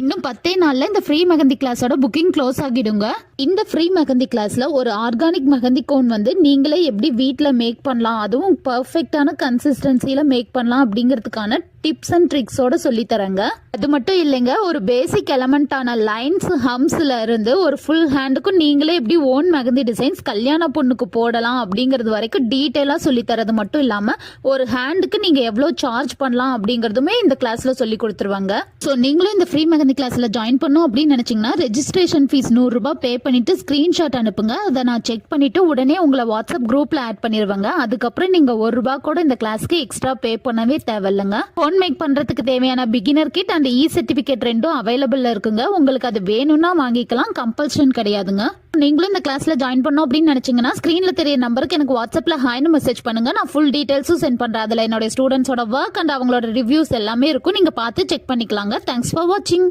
இன்னும் 10 நாள்ல இந்த ஃப்ரீ மெஹந்தி கிளாஸோட புக்கிங் க்ளோஸ் ஆகிடுங்க. இந்த ஃப்ரீ மெஹந்தி கிளாஸ்ல ஒரு ஆர்கானிக் மெஹந்தி கோன் நீங்களே எப்படி வீட்ல மேக் பண்ணலாம், அதுவும் பர்ஃபெக்டான கன்சிஸ்டன்சில மேக் பண்ணலாம் அப்படிங்கிறதுக்கான டிப்ஸ் அண்ட் ட்ரிக்ஸோட சொல்லி தரேங்க. அது மட்டும் இல்லைங்க, ஒரு பேசிக் எலமெண்டான லைன்ஸ் ஹம்ஸ்ல இருந்து ஒரு ஃபுல் ஹேண்டுக்கும் நீங்களே எப்படி ஓன் மெஹந்தி டிசைன்ஸ் கல்யாண பொண்ணுக்கு போடலாம் அப்படிங்கிறது வரைக்கும் டீட்டெயிலா சொல்லி தரது மட்டும் இல்லாம ஒரு ஹேண்டுக்கு நீங்க எவ்வளவு சார்ஜ் பண்ணலாம் அப்படிங்கறதுமே இந்த கிளாஸ்ல சொல்லி கொடுத்துருவாங்க. ஸோ நீங்களும் இந்த ஃப்ரீ மெஹந்தி கிளாஸ்ல ஜாயின் பண்ணும் அப்படின்னு நினைச்சீங்கன்னா ரெஜிஸ்ட்ரேஷன் ஃபீஸ் 100 ரூபாய் பே பண்ணிட்டு ஸ்கிரீன்ஷாட் அனுப்புங்க. அதை நான் செக் பண்ணிட்டு உடனே உங்களை வாட்ஸ்அப் குரூப்ல ஆட் பண்ணிடுவாங்க. அதுக்கப்புறம் நீங்க 1 ரூபாய் கூட இந்த கிளாஸ்க்கு எக்ஸ்ட்ரா பே பண்ணவே தேவையில்லைங்க. ஃபோன் மேக் பண்றதுக்கு தேவையான beginner kit and e certificate ரெண்டும் அவைலபிள்ல இருக்குங்க. உங்களுக்கு அது வேணும்னா வாங்கிக்கலாம், கம்பல்ஷன் கிடையாதுங்க. நீங்களும் இந்த கிளாஸ்ல ஜாயின் பண்ணோம் அப்படின்னு நினைச்சீங்கன்னா ஸ்கிரீன்ல தெரிய நம்பருக்கு எனக்கு வாட்ஸ்அப்ல ஹாய்னு மெசேஜ் பண்ணுங்க. நான் ஃபுல் டீடைல்ஸும் சென்ட் பண்றேன். அதுல என்னோட ஸ்டூடெண்ட்ஸோட ஒர்க் அண்ட் அவங்களோட ரிவ்யூஸ் எல்லாமே இருக்கும். நீங்க பார்த்து செக் பண்ணிக்கலாங்க. தேங்க்ஸ் ஃபார் வாட்சிங்.